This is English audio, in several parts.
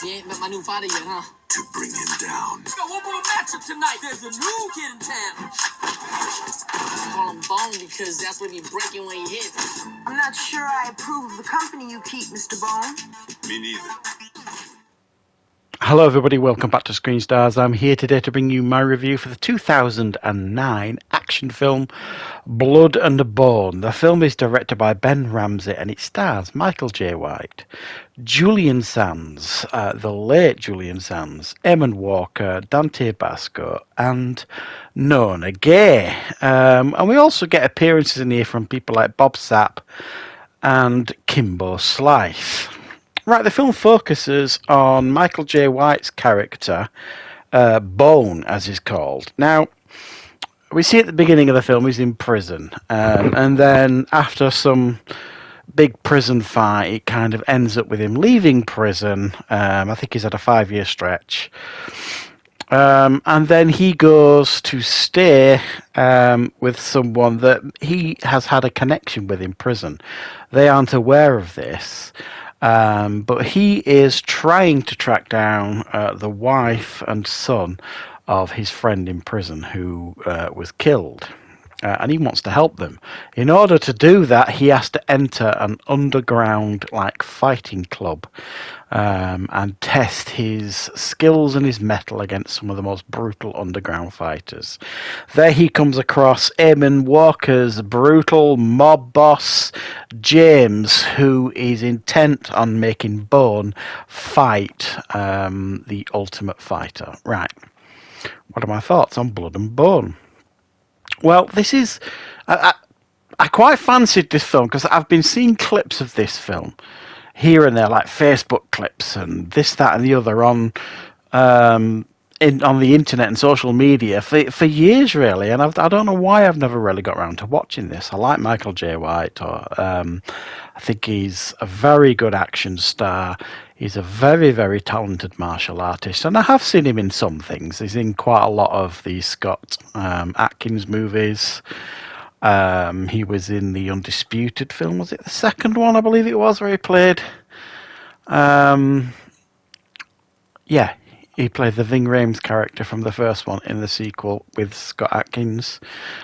He ain't met my new fighter yet, huh? To bring him down. We got one more matchup tonight. There's a new kid in town. I call him Bone because that's what he breaking when he hits. I'm not sure I approve of the company you keep, Mr. Bone. Me neither. Hello everybody, welcome back to Screenstars. I'm here today to bring you my review for the 2009 action film Blood and Bone. The film is directed by Ben Ramsey and it stars Michael J. White, Julian Sands, the late Julian Sands, Eamon Walker, Dante Basco and Nona Gay. And we also get appearances in here from people like Bob Sapp and Kimbo Slice. Right, the film focuses on Michael J. White's character, Bone, as he's called. Now, we see at the beginning of the film he's in prison, and then after some big prison fight, it kind of ends up with him leaving prison. I think he's had a 5-year stretch. And then he goes to stay with someone that he has had a connection with in prison. They aren't aware of this. But he is trying to track down the wife and son of his friend in prison who was killed. And he wants to help them. In order to do that, he has to enter an underground fighting club and test his skills and his mettle against some of the most brutal underground fighters. There he comes across Eamon Walker's brutal mob boss, James, who is intent on making Bone fight the ultimate fighter. Right. What are my thoughts on Blood and Bone? Well, this is... I quite fancied this film because I've been seeing clips of this film here and there, like Facebook clips and this, that, and the other on the internet and social media for years, really. And I don't know why I've never really got around to watching this. I like Michael J. White. I think he's a very good action star. He's a very, very talented martial artist, and I have seen him in some things. He's in quite a lot of the Scott Adkins movies. He was in the Undisputed film. Was it the second one, I believe it was, where he played... he played the Ving Rhames character from the first one in the sequel with Scott Adkins.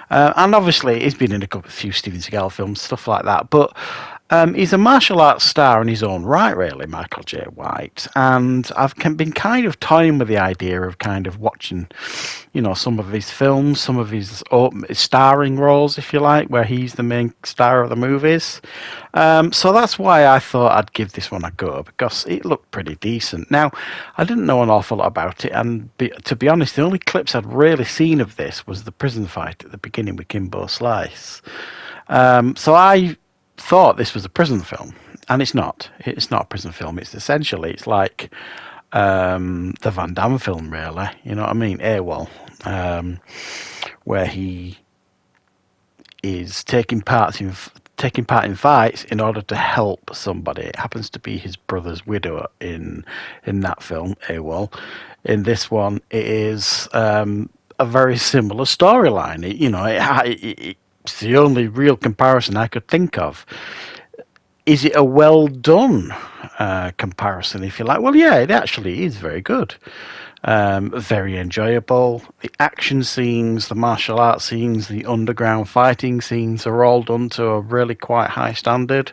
And obviously, he's been in a few Steven Seagal films, stuff like that. But he's a martial arts star in his own right, really, Michael J. White. And I've been kind of toying with the idea of kind of watching, some of his films, some of his starring roles, if you like, where he's the main star of the movies. So that's why I thought I'd give this one a go, because it looked pretty decent. Now, I didn't know an awful lot about it, and to be honest, the only clips I'd really seen of this was the prison fight at the beginning with Kimbo Slice. So I thought this was a prison film, and it's not. It's not a prison film. It's like the Van Damme film, really. You know what I mean? AWOL, where he is taking part in fights in order to help somebody. It happens to be his brother's widow in that film, AWOL. In this one, it is a very similar storyline. It's the only real comparison I could think of. Is it a well done comparison, if you like? Well, yeah, it actually is very good. Very enjoyable. The action scenes, the martial arts scenes, the underground fighting scenes are all done to a really quite high standard.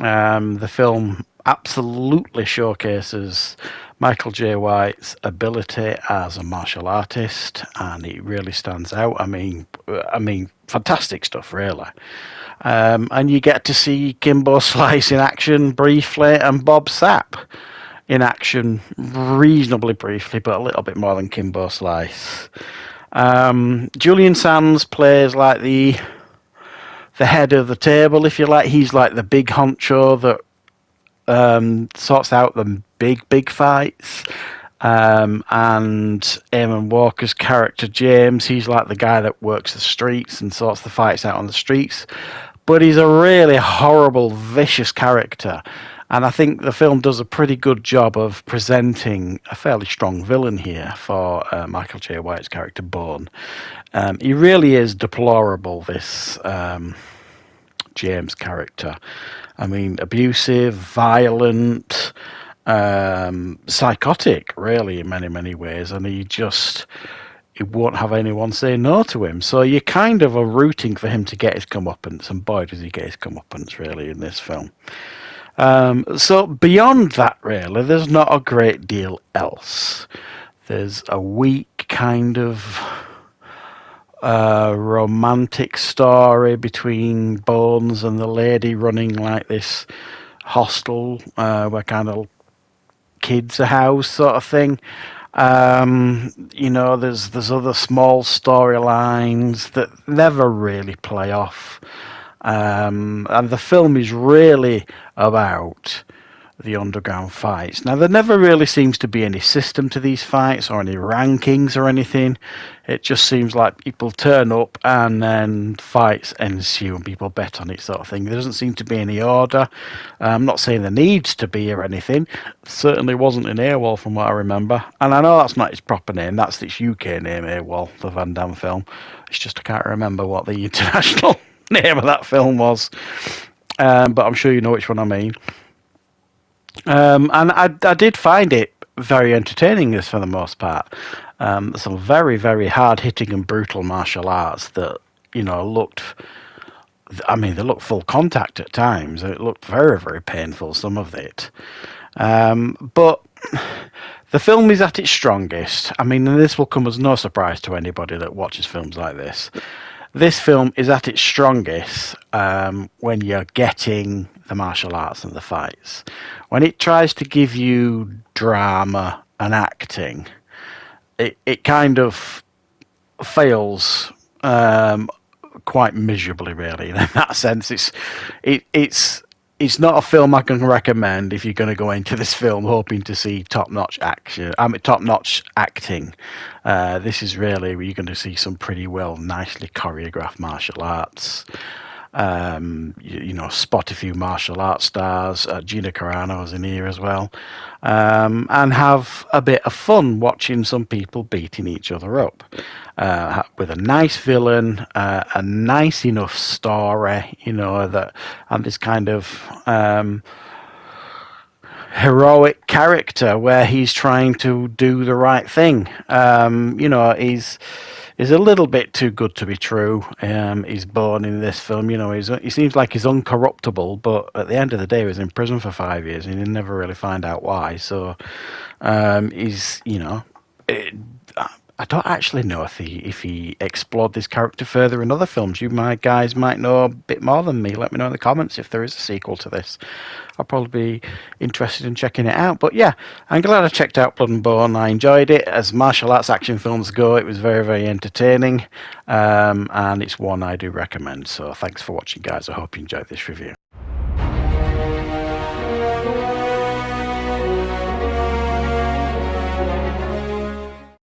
The film absolutely showcases Michael J. White's ability as a martial artist, and it really stands out. I mean, fantastic stuff, really. And you get to see Kimbo Slice in action briefly, and Bob Sapp in action reasonably briefly, but a little bit more than Kimbo Slice. Julian Sands plays like the head of the table, if you like. He's like the big honcho that sorts out the big fights. And Eamon Walker's character, James, he's like the guy that works the streets and sorts the fights out on the streets. But he's a really horrible, vicious character. And I think the film does a pretty good job of presenting a fairly strong villain here for Michael J. White's character, Bone. He really is deplorable, this James character. I mean, abusive, violent, psychotic, really, in many ways, and he won't have anyone say no to him. So you kind of are rooting for him to get his comeuppance, and boy, does he get his comeuppance, really, in this film. So beyond that, really, there's not a great deal else. There's a weak kind of romantic story between Bones and the lady running like this hostel, where kind of kids a house sort of thing. There's other small storylines that never really play off. And the film is really about the underground fights. Now, there never really seems to be any system to these fights or any rankings or anything. It just seems like people turn up and then fights ensue and people bet on it, sort of thing. There doesn't seem to be any order. I'm not saying there needs to be or anything. Certainly wasn't in AWOL from what I remember. And I know that's not its proper name. That's its UK name, AWOL, the Van Damme film. It's just I can't remember what the international name of that film was. But I'm sure you know which one I mean. And I did find it very entertaining, this for the most part. Some very, very hard-hitting and brutal martial arts that, looked... they looked full contact at times. It looked very, very painful, some of it. But the film is at its strongest. And this will come as no surprise to anybody that watches films like this. This film is at its strongest when you're getting the martial arts and the fights. When it tries to give you drama and acting, it kind of fails quite miserably, really. In that sense, it's not a film I can recommend if you're going to go into this film hoping to see top-notch action. Top-notch acting. This is really where you're going to see some pretty nicely choreographed martial arts. Spot a few martial arts stars. Gina Carano is in here as well. And have a bit of fun watching some people beating each other up. With a nice villain, a nice enough story, and this kind of heroic character where he's trying to do the right thing. He's a little bit too good to be true. He's born in this film, he seems like he's uncorruptible, but at the end of the day, he was in prison for 5 years, and you never really find out why. So, I don't actually know if he explored this character further in other films. You guys might know a bit more than me. Let me know in the comments if there is a sequel to this. I'll probably be interested in checking it out. But yeah, I'm glad I checked out Blood and Bone. I enjoyed it. As martial arts action films go, it was very, very entertaining. And it's one I do recommend. So thanks for watching, guys. I hope you enjoyed this review.